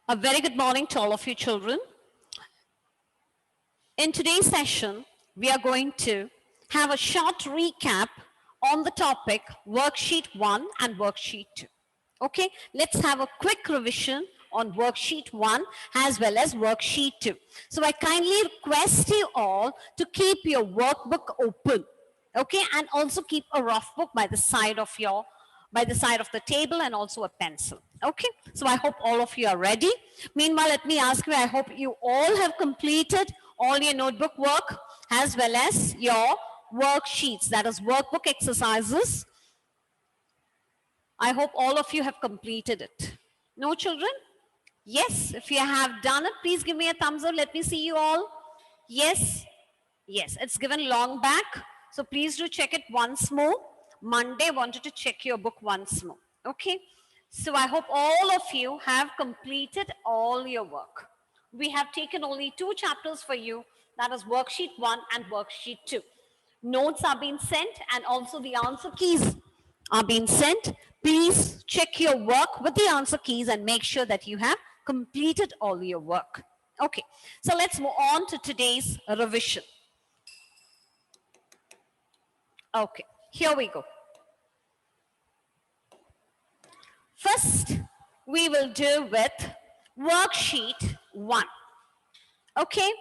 A very good morning to all of you children. In today's session, we are going to have a short recap on the topic worksheet 1 and worksheet 2. Okay, let's have a quick revision on worksheet 1 as well as worksheet 2. So I kindly request you all to keep your workbook open. Okay, and also keep a rough book by the side of the table and also a pencil. Okay, so I hope all of you are ready. Meanwhile, let me ask you, I hope you all have completed all your notebook work as well as your worksheets, that is workbook exercises. I hope all of you have completed it. No children? Yes, if you have done it, please give me a thumbs up. Let me see you all. Yes, yes, it's given long back. So please do check it once more. Monday, wanted to check your book once more. Okay, so I hope all of you have completed all your work. We have taken only 2 chapters for you, that is worksheet 1 and worksheet 2. Notes are being sent and also the answer keys are being sent. Please check your work with the answer keys and make sure that you have completed all your work. Okay, so let's move on to today's revision. Okay, here we go. First, we will do with worksheet 1. Okay,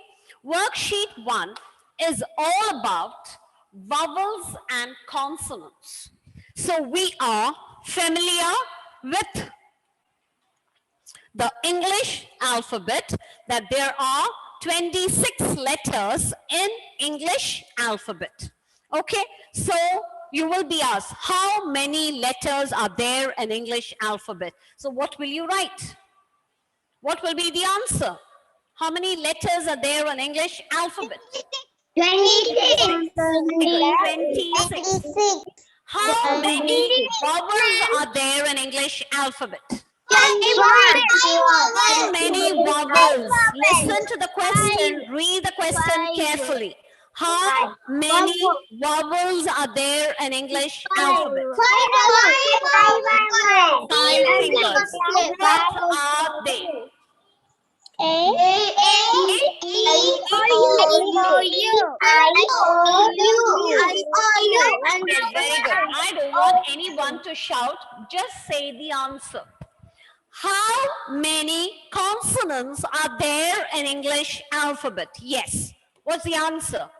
worksheet 1 is all about vowels and consonants. So we are familiar with the English alphabet, that there are 26 letters in English alphabet. Okay, so you will be asked, how many letters are there in English alphabet? So what will you write? What will be the answer? How many letters are there in English alphabet? 26. 26. How many vowels are there in English alphabet? 21. How many vowels? Listen to the question, read the question carefully. How many vowels are there in English alphabet? 5 fingers. What are they? Okay, very good. I don't want anyone to shout, just say the answer. How many consonants are there in English alphabet? Yes. What's the answer?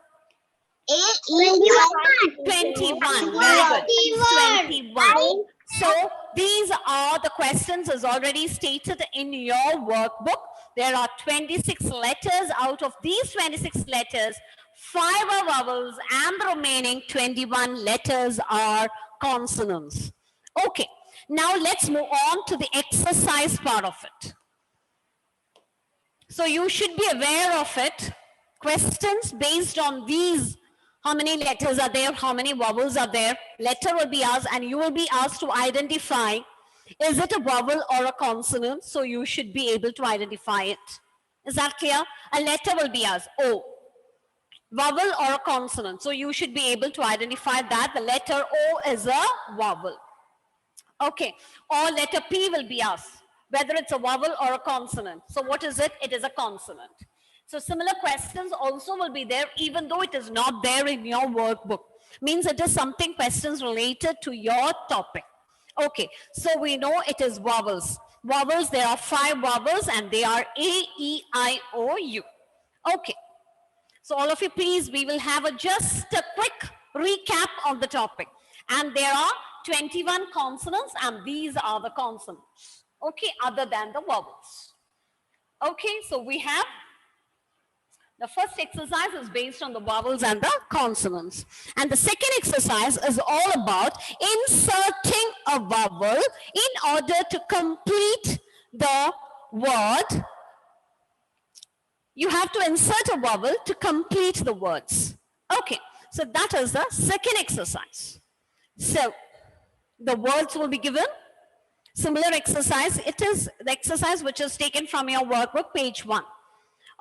21. Very good. 21. So these are the questions as already stated in your workbook. There are 26 letters. Out of these 26 letters, 5 are vowels and the remaining 21 letters are consonants. Okay, now let's move on to the exercise part of it. So you should be aware of it. Questions based on these. How many letters are there? How many vowels are there? Letter will be asked and you will be asked to identify, is it a vowel or a consonant? So you should be able to identify it. Is that clear? A letter will be asked, O, vowel or a consonant. So you should be able to identify that the letter O is a vowel. Okay, or letter P will be asked, whether it's a vowel or a consonant. So what is it? It is a consonant. So similar questions also will be there, even though it is not there in your workbook. Means it is something questions related to your topic. Okay, so we know it is vowels. Vowels, there are 5 vowels and they are A, E, I, O, U. Okay, so all of you please, we will have just a quick recap of the topic. And there are 21 consonants and these are the consonants. Okay, other than the vowels. Okay, so we have the first exercise is based on the vowels and the consonants. And the second exercise is all about inserting a vowel in order to complete the word. You have to insert a vowel to complete the words. Okay, so that is the second exercise. So the words will be given. Similar exercise, it is the exercise which is taken from your workbook, page 1.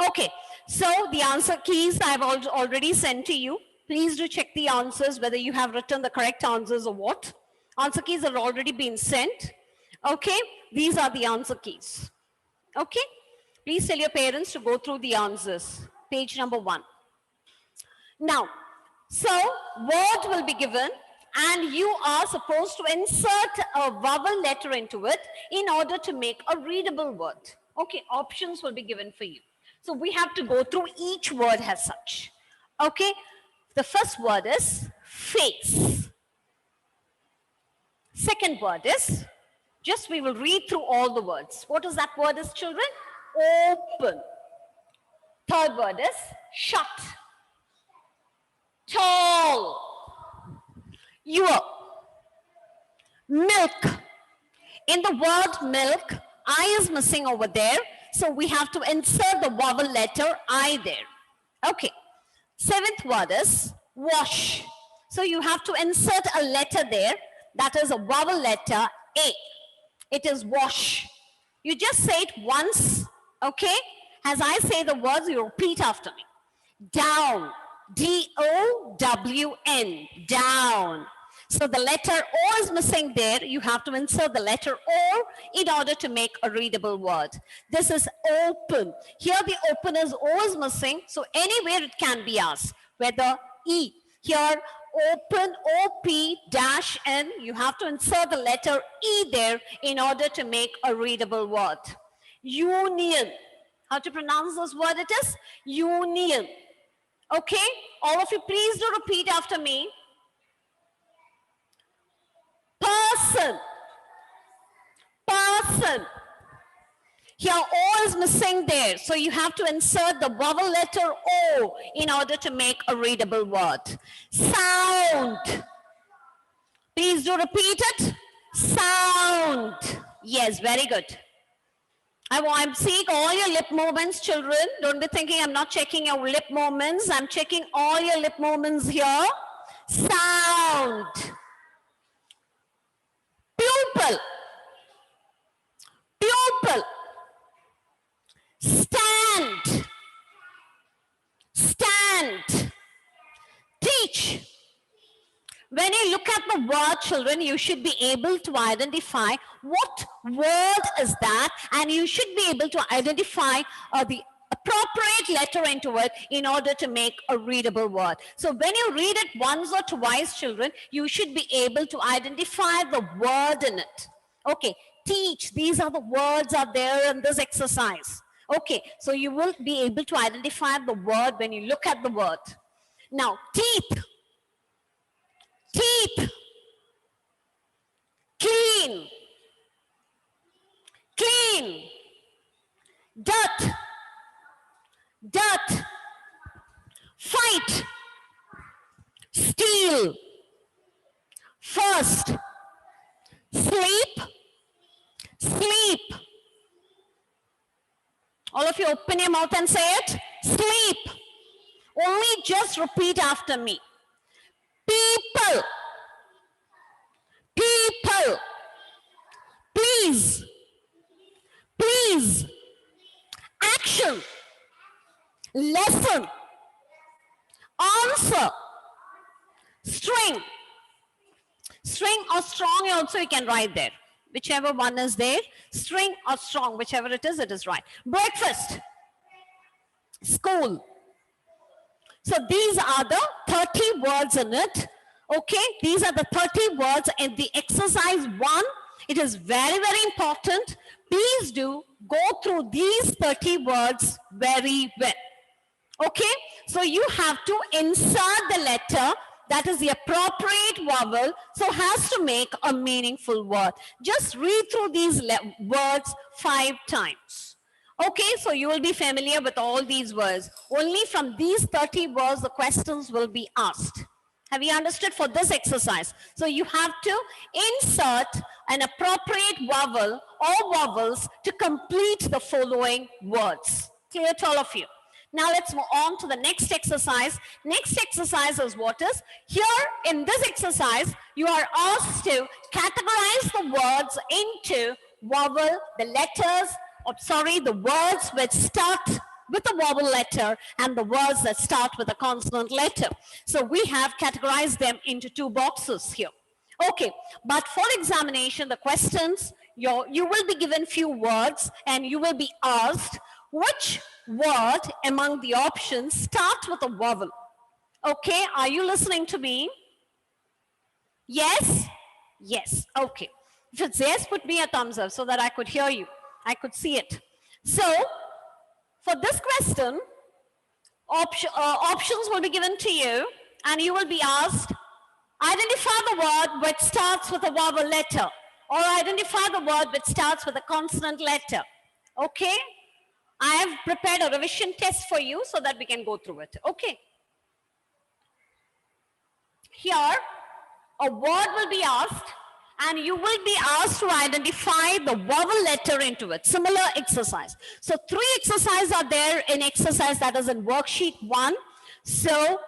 Okay, so the answer keys I have already sent to you. Please do check the answers, whether you have written the correct answers or what. Answer keys have already been sent. Okay, these are the answer keys. Okay? Please tell your parents to go through the answers. Page number 1. Now, so word will be given and you are supposed to insert a vowel letter into it in order to make a readable word. Okay, options will be given for you. So we have to go through each word as such. Okay, the first word is face. Second word is, just we will read through all the words. What is that word is, children? Open. Third word is shut. Tall. Your. Milk. In the word milk, I is missing over there. So we have to insert the vowel letter I there. Okay. Seventh word is wash. So you have to insert a letter there. That is a vowel letter A. It is wash. You just say it once, okay? As I say the words, you repeat after me. Down. D-O-W-N. Down. So the letter O is missing there. You have to insert the letter O in order to make a readable word. This is open. Here the open is O is missing. So anywhere it can be asked. Whether E. Here open O-P-N. You have to insert the letter E there in order to make a readable word. Union. How to pronounce this word it is? Union. Okay? All of you please do repeat after me. Person. Person. Here O is missing there. So you have to insert the vowel letter O in order to make a readable word. Sound. Please do repeat it. Sound. Yes, very good. I'm seeing all your lip movements, children. Don't be thinking I'm not checking your lip movements. I'm checking all your lip movements here. Sound. Pupil. Pupil. Stand. Stand. Teach. When you look at the word, children, you should be able to identify what word is that, and you should be able to identify the appropriate letter into it in order to make a readable word. So when you read it once or twice, children, you should be able to identify the word in it. Okay, teach. These are the words are there in this exercise. Okay, so you will be able to identify the word when you look at the word. Now, teeth. Teeth. Clean. Clean. Dirt. Dirt. Fight. Steal. First. Sleep. Sleep. All of you open your mouth and say it. Sleep. Only just repeat after me. People. People. Please. Please. Action. Lesson. Answer. String. String or strong also you can write there. Whichever one is there. String or strong, whichever it is right. Breakfast. School. So these are the 30 words in it. Okay, these are the 30 words in the exercise 1. It is very, very important. Please do go through these 30 words very well. Okay, so you have to insert the letter that is the appropriate vowel, so has to make a meaningful word. Just read through these words 5 times. Okay, so you will be familiar with all these words. Only from these 30 words, the questions will be asked. Have you understood for this exercise? So you have to insert an appropriate vowel or vowels to complete the following words. Clear to all of you? Now let's move on to the next exercise. Next exercise is what is? Here in this exercise, you are asked to categorize the words into vowel, the letters, the words which start with a vowel letter and the words that start with a consonant letter. So we have categorized them into 2 boxes here. Okay, but for examination, the questions, You will be given few words and you will be asked which word among the options starts with a vowel. Okay, are you listening to me? Yes? Yes, okay. If it's yes, put me a thumbs up so that I could hear you. I could see it. So, for this question, options will be given to you and you will be asked, identify the word which starts with a vowel letter or identify the word which starts with a consonant letter. Okay? I have prepared a revision test for you so that we can go through it. Okay? Here, a word will be asked and you will be asked to identify the vowel letter into it. Similar exercise. So 3 exercises are there in exercise that is in worksheet 1. So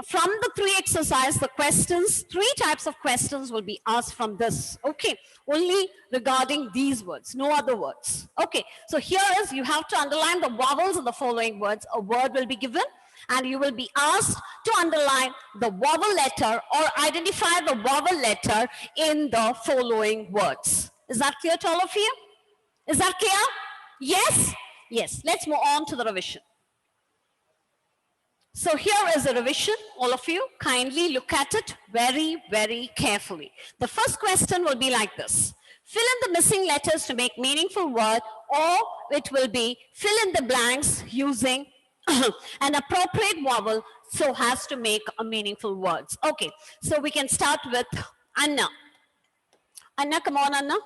from the 3 exercises, the questions, 3 types of questions will be asked from this. Okay, only regarding these words, no other words. Okay, so here is, you have to underline the vowels in the following words. A word will be given and you will be asked to underline the vowel letter or identify the vowel letter in the following words. Is that clear to all of you? Is that clear? Yes? Yes, let's move on to the revision. So here is a revision. All of you kindly look at it very, very carefully. The first question will be like this. Fill in the missing letters to make meaningful word, or it will be fill in the blanks using an appropriate vowel so as to make a meaningful words. Okay, so we can start with Anna. Anna, come on, Anna.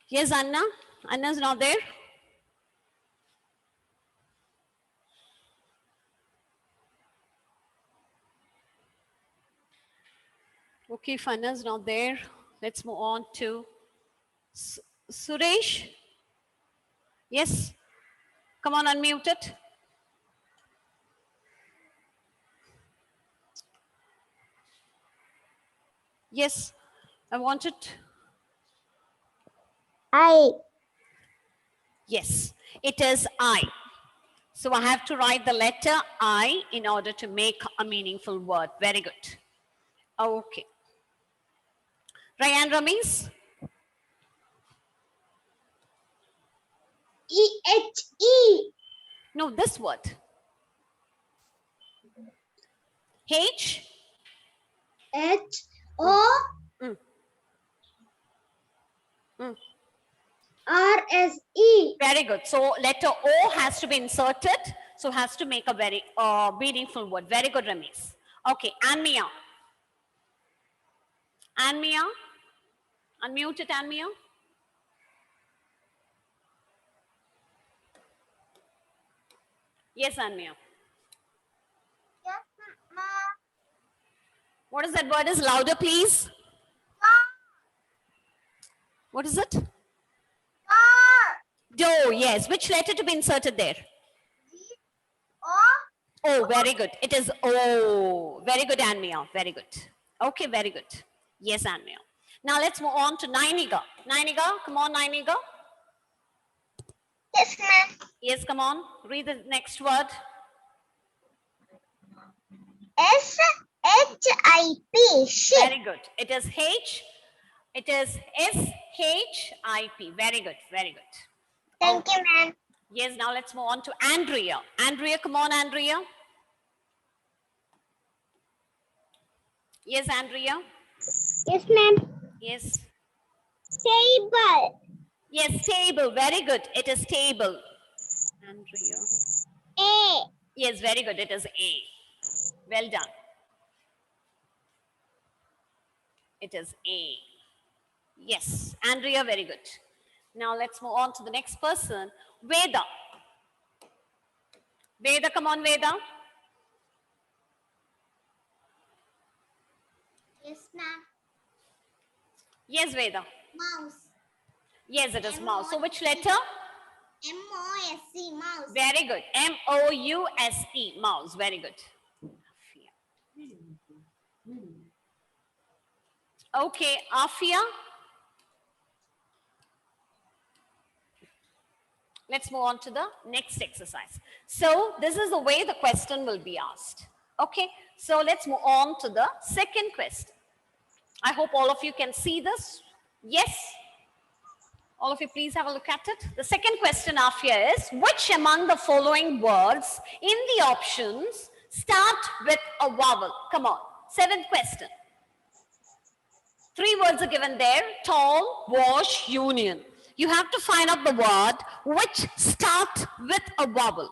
Yes, Anna. Anna's not there. Okay, if Anna's not there, let's move on to Suresh. Yes, come on, unmute it. Yes, I want it. I. Yes, it is I. So I have to write the letter I in order to make a meaningful word. Very good. Okay. Ryan Ramesh? E-H-E. No, this word. H? H-O. Mm. Mm. R-S-E. Very good. So letter O has to be inserted. So has to make a very meaningful word. Very good, Ramesh. Okay, Anmia. Anmia? Unmute it, Anmia. Yes, Anmia. Yes, ma. What is that word? Is louder, please. What is it? Do, yes. Which letter to be inserted there? O. Oh, very good. It is O. Very good, Anmia. Very good. Okay, very good. Yes, Anmia. Now let's move on to Nainiga. Nainiga, come on, Nainiga. Yes, ma'am. Yes, come on. Read the next word. S-H-I-P. Ship. Very good. It is H. It is S-H-I-P. Very good. Very good. Thank you, ma'am. Yes, now let's move on to Andrea. Andrea, come on, Andrea. Yes, Andrea. Yes, ma'am. Yes. Table. Yes, table. Very good. It is table. Andrea. A. Yes, very good. It is A. Well done. It is A. Yes, Andrea, very good. Now let's move on to the next person. Veda. Veda, come on, Veda. Yes, ma'am. Yes, Veda. Mouse. Yes, it is mouse. So which letter? M-O-S-E. Mouse. Very good. M-O-U-S-E. Mouse. Very good. Okay, Afia. Let's move on to the next exercise. So this is the way the question will be asked. Okay, So let's move on to the second question. I hope all of you can see this. Yes? All of you please have a look at it. The second question of here is, which among the following words in the options start with a vowel? Come on. Seventh question. 3 words are given there: tall, wash, union. You have to find out the word which start with a vowel.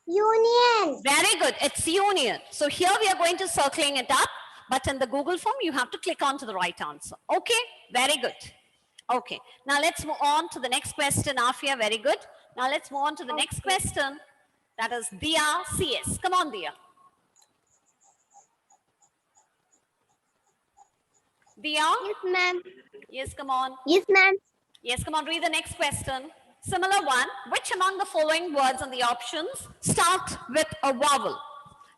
Union. Very good. It's union. So here we are going to circling it up, but in the Google form, you have to click on to the right answer. Okay. Very good. Okay. Now let's move on to the next question, Afia. Very good. Now let's move on to the next question. That is Dia CS. Come on, Dia. Dia? Yes, ma'am. Yes, come on. Yes, ma'am. Yes, come on, read the next question. Similar one. Which among the following words on the options start with a vowel?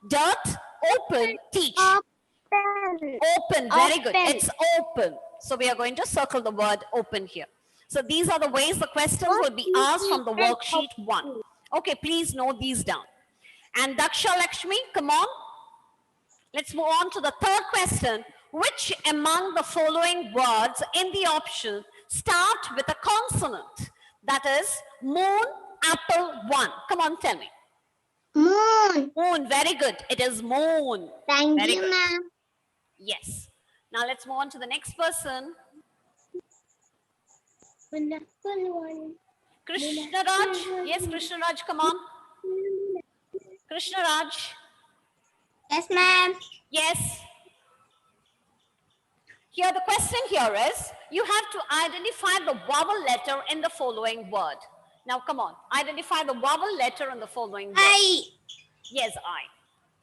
Dirt, open, teach. Open. Open, very good. Open. It's open. So we are going to circle the word open here. So these are the ways the questions will be asked from the worksheet 1. Okay, please note these down. And Daksha Lakshmi, come on. Let's move on to the third question. Which among the following words in the option start with a consonant? That is moon, apple, one. Come on, tell me. Moon. Moon, very good. It is moon. Thank Very you, good. ma'am. Yes. Now let's move on to the next person. Wonderful one. Krishna Raj. Yes, Krishna Raj, come on. Krishna Raj. Yes, ma'am. Yes. Here the question here is, you have to identify the vowel letter in the following word. Now come on, identify the vowel letter in the following word. I. Yes, I.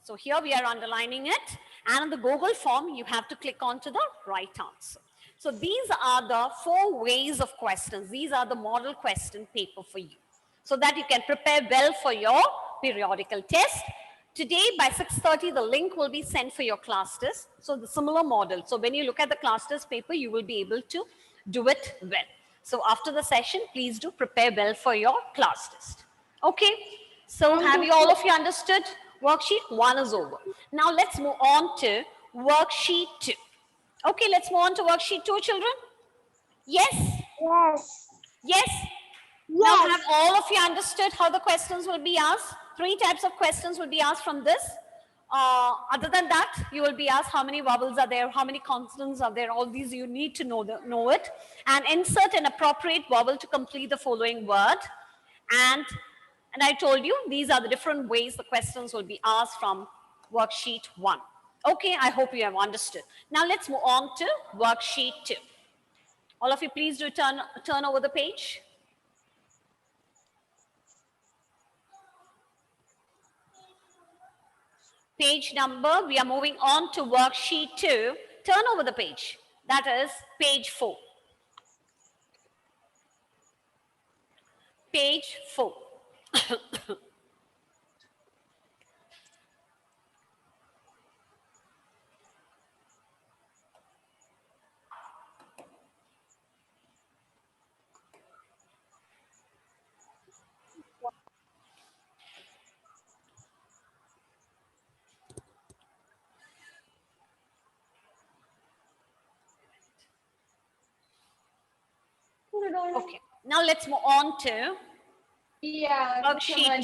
So here we are underlining it, and in the Google form you have to click on to the right answer. So these are the 4 ways of questions. These are the model question paper for you, so that you can prepare well for your periodical test. Today by 6:30, the link will be sent for your class test. So the similar model. So when you look at the class test paper, you will be able to do it well. So after the session, please do prepare well for your class test. Okay. So have you all of you understood? Worksheet 1 is over. Now let's move on to worksheet 2. Okay, let's move on to worksheet 2, children. Yes. Yes. Yes. Now have all of you understood how the questions will be asked? 3 types of questions will be asked from this. Other than that, you will be asked how many vowels are there, how many consonants are there, all these you need to know it. And insert an appropriate vowel to complete the following word. And I told you, these are the different ways the questions will be asked from worksheet 1. Okay, I hope you have understood. Now let's move on to worksheet 2. All of you please do turn over the page. Page number, we are moving on to worksheet 2. Turn over the page. That is page 4. Page 4. Okay, now let's move on to worksheet 2.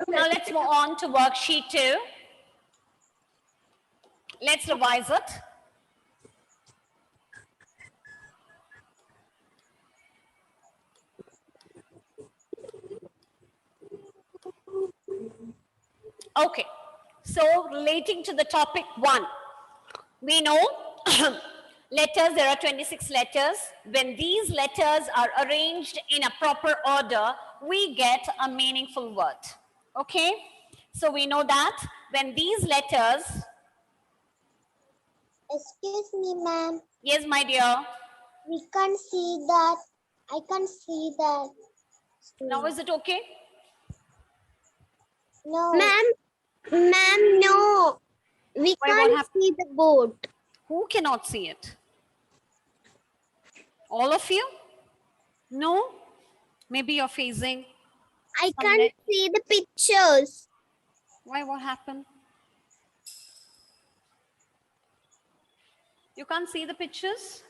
Now let's move on to worksheet 2. Let's revise it. Okay, so relating to the topic 1, we know letters, there are 26 letters. When these letters are arranged in a proper order, we get a meaningful word. Okay, so we know that when these letters, Excuse me, ma'am. yes, my dear, We can't see that. I can't see that. now is it okay? No. Ma'am, no. We Why, what can't happened? see the board. Who cannot see it? All of you? No? Maybe you're facing I some can't see the pictures. Why? What happened? You can't see the pictures?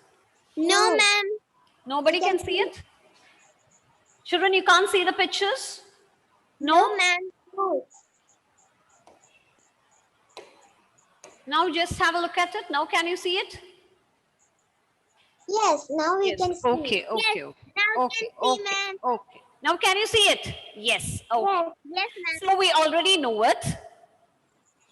No, ma'am. Nobody can see it? Children, you can't see the pictures? No, ma'am. No. Now just have a look at it. Now can you see it? Yes, now we Yes. can see. Okay, okay, Yes, okay. now we Okay, can see, okay, ma'am. okay. Now can you see it? Yes. Okay. Yes, yes, ma'am. So we already know it.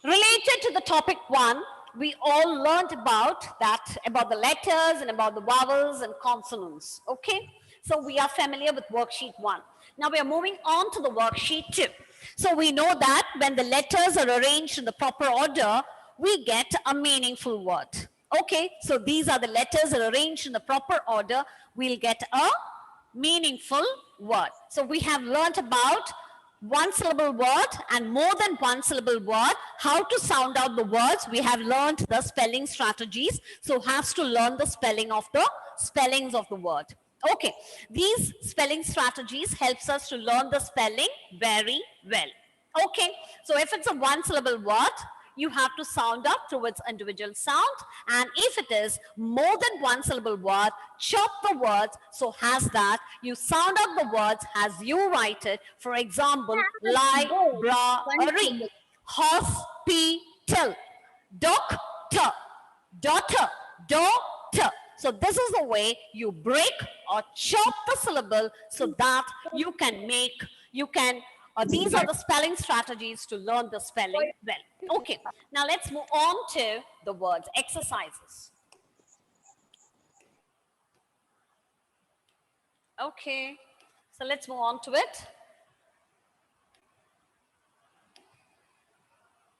Related to the topic 1, we all learned about that, about the letters and about the vowels and consonants. Okay? So we are familiar with worksheet 1. Now we are moving on to the worksheet 2. So we know that when the letters are arranged in the proper order, we get a meaningful word. Okay? So these are the letters that are arranged in the proper order. We'll get a meaningful word. So we have learned about one syllable word and more than one syllable word, how to sound out the words. We have learned the spelling strategies, so has to learn the spelling of the spellings of the word. Okay, these spelling strategies helps us to learn the spelling very well. Okay, so if it's a one syllable word, you have to sound out through its individual sound, and if it is more than one syllable word, chop the words so as that you sound out the words as you write it. For example, library, hospital, doctor, daughter, daughter. So this is the way you break or chop the syllable so that you can these are the spelling strategies to learn the spelling well. Okay, now let's move on to the words exercises. Okay, so let's move on to it.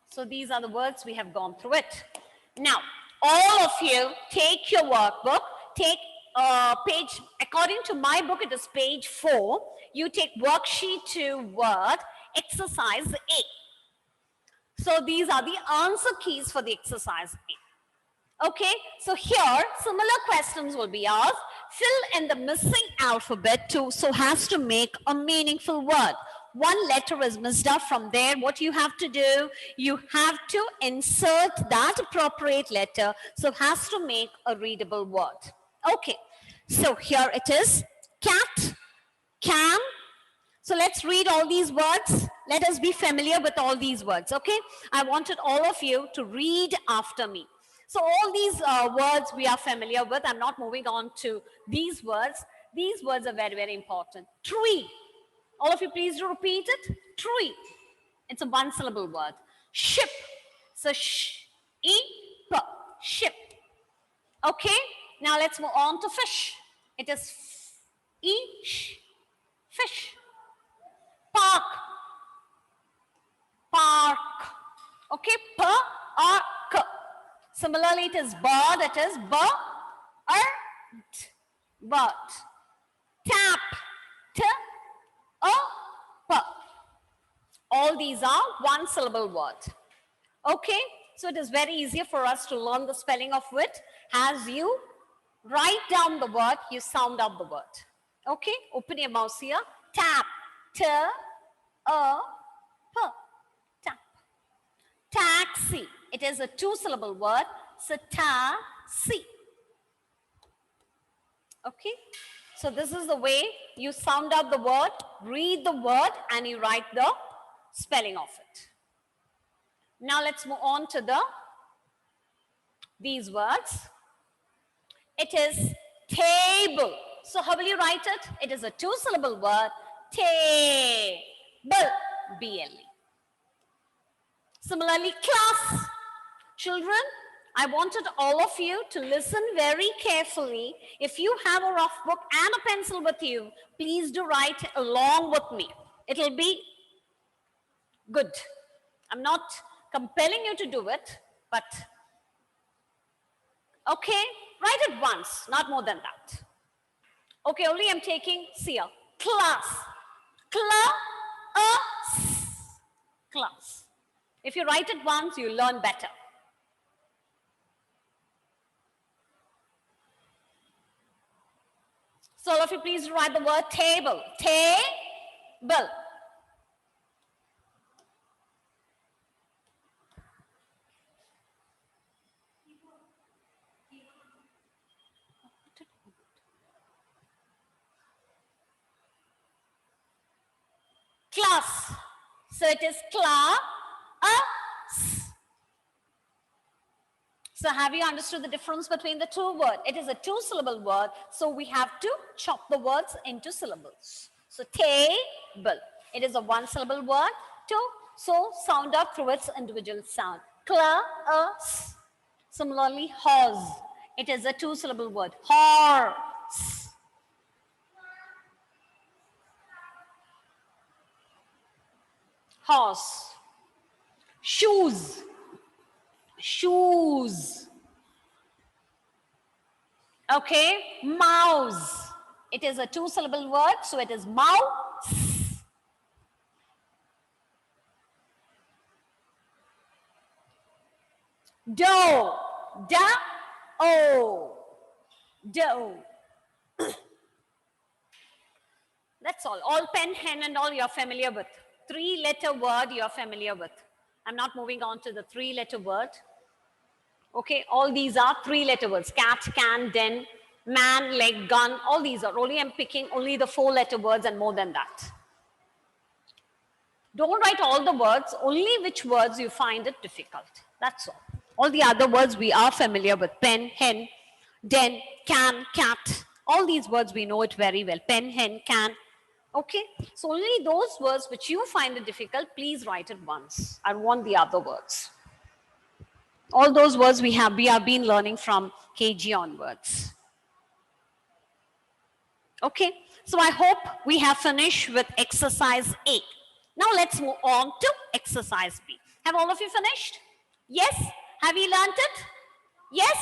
So these are the words, we have gone through it. Now, all of you take your workbook, take page, according to my book, it is page 4. You take worksheet 2 word, exercise A. So these are the answer keys for the exercise A. Okay, so here similar questions will be asked. Fill in the missing alphabet so as to make a meaningful word. One letter is missed out from there. What you have to do, you have to insert that appropriate letter so as to make a readable word. Okay, so here it is: cat, can. So let's read all these words. Let us be familiar with all these words, okay? I wanted all of you to read after me. So all these words we are familiar with. I'm not moving on to these words. These words are very, very important. Tree. All of you please do repeat it. Tree. It's a one syllable word. Ship. So sh-e-p. Ship. Okay? Now let's move on to fish. It is f-e-sh. Fish. Park. Park. Okay, p-a-r-k. Similarly, it is bird. It is b-r-t. Bird. Tap. T-a-p. All these are one syllable words. Okay, so it is very easy for us to learn the spelling of it. As you write down the word, you sound out the word. Okay, open your mouse here. Tap. T-a-p. Tap. Taxi. It is a two syllable word. So ta-si. Okay. So this is the way you sound out the word, read the word, and you write the spelling of it. Now let's move on to these words. It is table. So how will you write it? It is a two syllable word. Table. B-L-E. Similarly, class. Children, I wanted all of you to listen very carefully. If you have a rough book and a pencil with you, please do write along with me. It'll be good. I'm not compelling you to do it, but okay, write it once, not more than that. Okay, only I'm taking here. Class. Class. Class. If you write it once, you learn better. So all of you please write the word table. Table. Class. So it is class. So have you understood the difference between the two words? It is a two-syllable word, so we have to chop the words into syllables. So table. It is a one-syllable word. So sound out through its individual sound. Class. Similarly, horse. It is a two-syllable word. Horse. Horse. Shoes. Shoes. Okay, mouse. It is a two-syllable word, so it is mouse. Dough. Da-o. Dough. That's all. All pen, hen, and all you're familiar with. Three-letter word you're familiar with. I'm not moving on to the three-letter word. Okay, all these are three-letter words. Cat, can, den, man, leg, gun. All these are. Only I'm picking only the four-letter words and more than that. Don't write all the words, only which words you find it difficult. That's all. All the other words we are familiar with. Pen, hen, den, can, cat. All these words we know it very well. Pen, hen, can. Okay, so only those words which you find it difficult, please write it once. I want the other words. All those words we have been learning from KG onwards. Okay, so I hope we have finished with exercise A. Now let's move on to exercise B. Have all of you finished? Yes? Have you learnt it? Yes?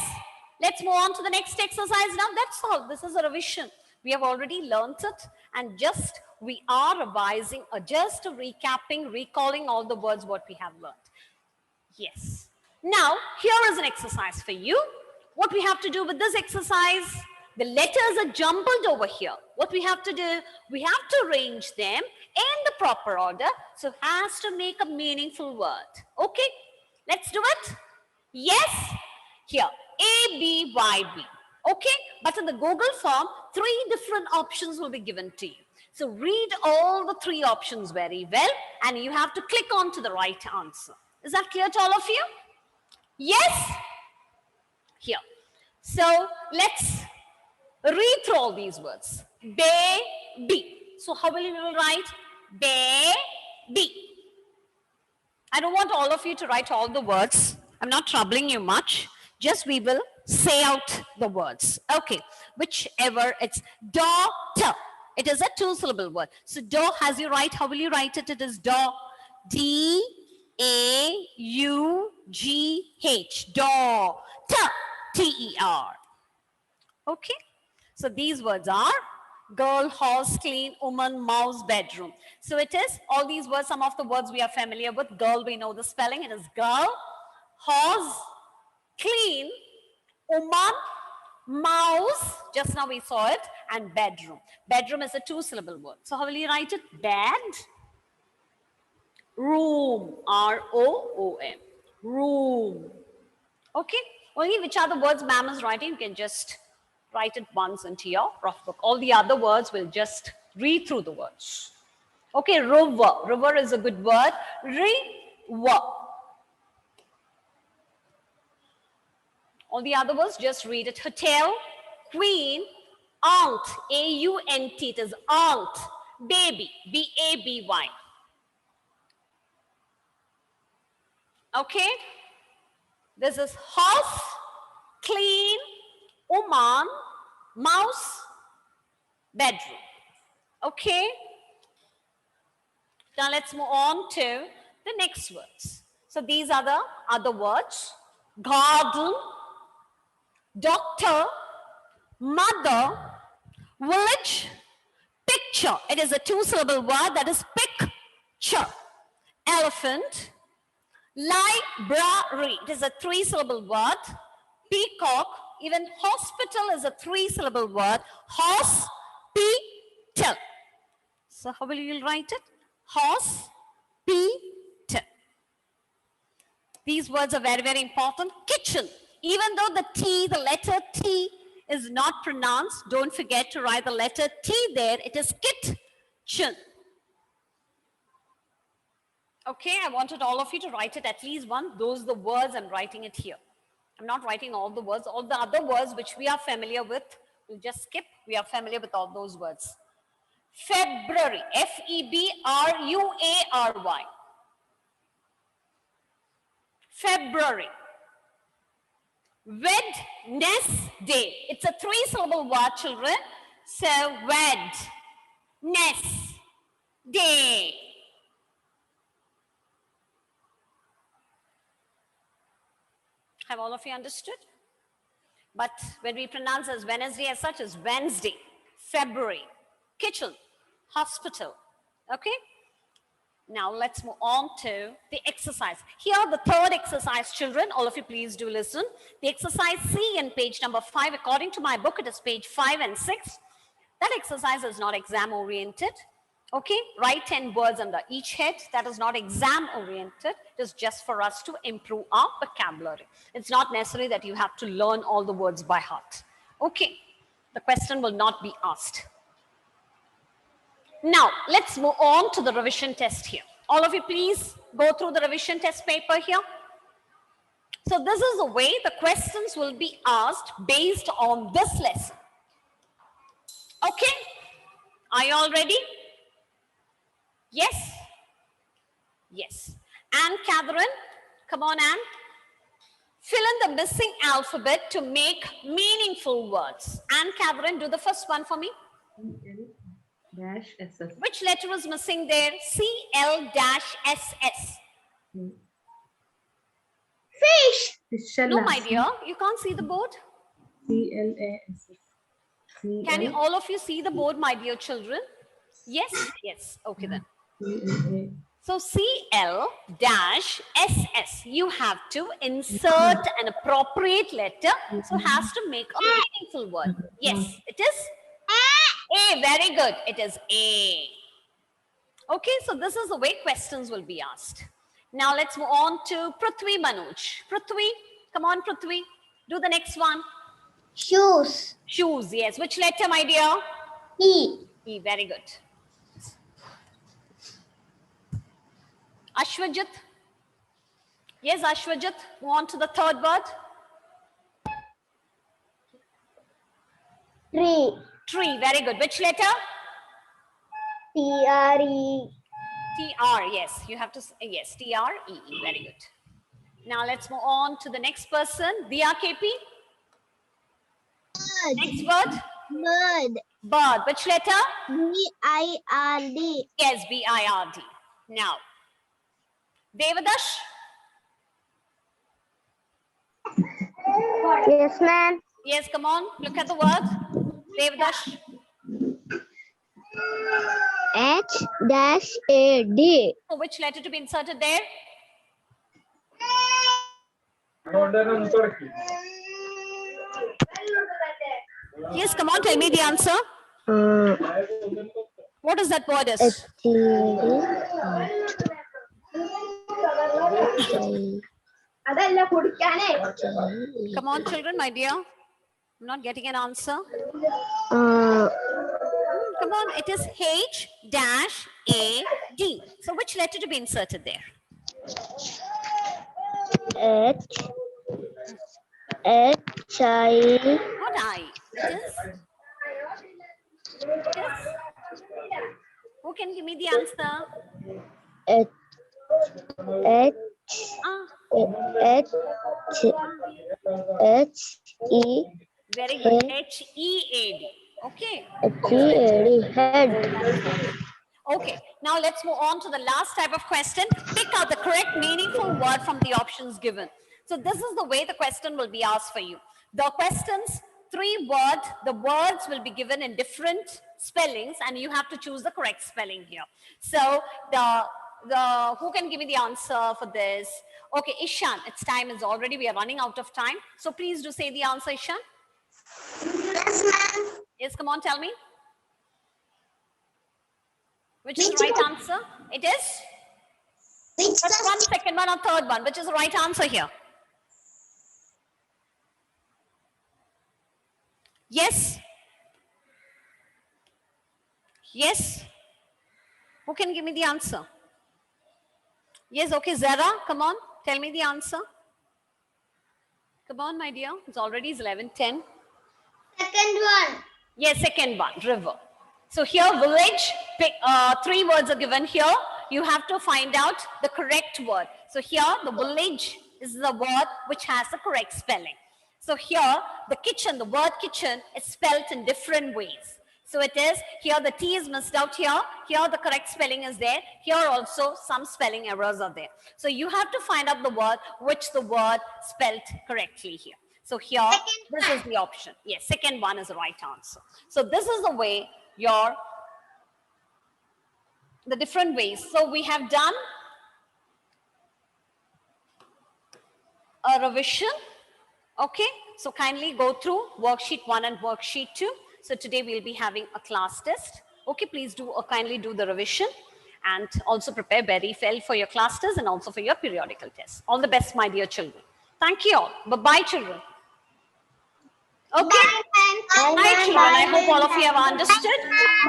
Let's move on to the next exercise now. That's all. This is a revision. We have already learnt it and just we are revising or just recapping, recalling all the words what we have learnt. Yes. Now, here is an exercise for you. What we have to do with this exercise, the letters are jumbled over here. What we have to do, we have to arrange them in the proper order. So it has to make a meaningful word. Okay, let's do it. Yes, here, A, B, Y, B. Okay, but in the Google form, 3 different options will be given to you. So read all the 3 options very well and you have to click on to the right answer. Is that clear to all of you? Yes? Here. So let's read through all these words. Baby. So how will you write? Baby. I don't want all of you to write all the words. I'm not troubling you much. Just we will say out the words. Okay. Whichever it's daughter. It is a 2-syllable word. So do, as you write, how will you write it? It is do. D-A-U-G-H. Daughter. T-E-R. Okay. So these words are girl, horse, clean, woman, mouse, bedroom. So it is all these words, some of the words we are familiar with. Girl, we know the spelling. It is girl, horse, clean, woman, mouse, just now we saw it, and bedroom. Bedroom is a 2-syllable word. So how will you write it? Bed, room, R-O-O-M, room. Okay, only which are the words ma'am is writing, you can just write it once into your rough book. All the other words will just read through the words. Okay, river. River is a good word. River. All the other words, just read it. Hotel, queen, aunt, A-U-N-T, it is aunt, baby, B-A-B-Y. Okay, this is horse, clean, woman, mouse, bedroom. Okay, now let's move on to the next words. So these are the other words. Garden, doctor, mother, village, picture. It is a 2-syllable word, that is picture. Elephant, library. It is a 3-syllable word. Peacock, even hospital is a 3-syllable word. Hospital. So how will you write it? Hospital. These words are very, very important. Kitchen. Even though the T, the letter T is not pronounced, don't forget to write the letter T there. It is kitchen. Okay, I wanted all of you to write it at least one. Those are the words I'm writing it here. I'm not writing all the words. All the other words which we are familiar with, we'll just skip. We are familiar with all those words. February, February. February. Wednesday. It's a 3-syllable word, children. So, day. Have all of you understood? But when we pronounce as Wednesday as such as Wednesday, February, kitchen, hospital. Okay? Now let's move on to the exercise. Here, the third exercise, children, all of you please do listen. The exercise C in page number 5, according to my book, it is page 5 and 6. That exercise is not exam oriented. Okay, write 10 words under each head. That is not exam oriented. It is just for us to improve our vocabulary. It's not necessary that you have to learn all the words by heart. Okay, the question will not be asked. Now, let's move on to the revision test here. All of you please go through the revision test paper here. So this is the way the questions will be asked based on this lesson. Okay, are you all ready? Yes? Yes. And Catherine, come on, Anne. Fill in the missing alphabet to make meaningful words. And Catherine, do the first one for me. CL-SS. Which letter is missing there? CL-SS. Fish. No, my dear, you can't see the board. CLASS. Can you all of you see the board, my dear children? Yes? Yes. Okay then. CLA. So CL-SS, you have to insert an appropriate letter, so it has to make a meaningful word. Yes, it is A. Very good. It is A. Okay, so this is the way questions will be asked. Now let's move on to Prithvi Manoj. Prithvi, come on Prithvi, do the next one. Shoes. Shoes, yes. Which letter, my dear? E. E, very good. Ashwajit. Yes, Ashwajit. Move on to the third word. Tree. Tree, very good. Which letter? Tree. TR, yes. You have to, yes, TREE, very good. Now let's move on to the next person. Diya KP. Next word. Bird. Bird. Which letter? BIRD. Yes, BIRD. Now, Devadash. Yes, ma'am. Yes, come on. Look at the word. Devadash. H-A-D. So which letter to be inserted there? Yes, come on. Tell me the answer. What is that word is? Come on, children, my dear. I'm not getting an answer. Come on, it is H-A-D. So which letter to be inserted there? H-I. Not I. It is. Yes. Who can give me the answer? H-E. Very good. H-E-A-D. Okay. H-E-A-D. Head. Okay. Now let's move on to the last type of question. Pick out the correct meaningful word from the options given. So this is the way the question will be asked for you. The questions, 3 words, the words will be given in different spellings and you have to choose the correct spelling here. So who can give me the answer for this? Okay, Ishan, its time is already, we are running out of time. So please do say the answer, Ishan. Yes, ma'am. Yes, come on, tell me. Which is the right answer? It is? First one, second one, or third one. Which is the right answer here? Yes? Yes? Who can give me the answer? Yes, okay, Zara, come on, tell me the answer. Come on, my dear, it's already 11:10. Second one. Yes, second one, river. So here, village, three words are given here. You have to find out the correct word. So here, the village is the word which has the correct spelling. So here, the kitchen, the word kitchen is spelled in different ways. So it is, here the T is missed out here. Here the correct spelling is there. Here also some spelling errors are there. So you have to find out the word which the word spelled correctly here. So here, this is the option. Yes, second one is the right answer. So this is the way the different ways. So we have done a revision. Okay, so kindly go through worksheet 1 and worksheet 2. So today we'll be having a class test. Okay, please do kindly do the revision and also prepare very well for your class test and also for your periodical tests. All the best, my dear children. Thank you all. Bye-bye, children. Okay. Bye, children. I hope all of you have understood.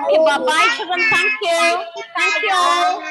Okay, bye-bye, children. Thank you. Thank you all.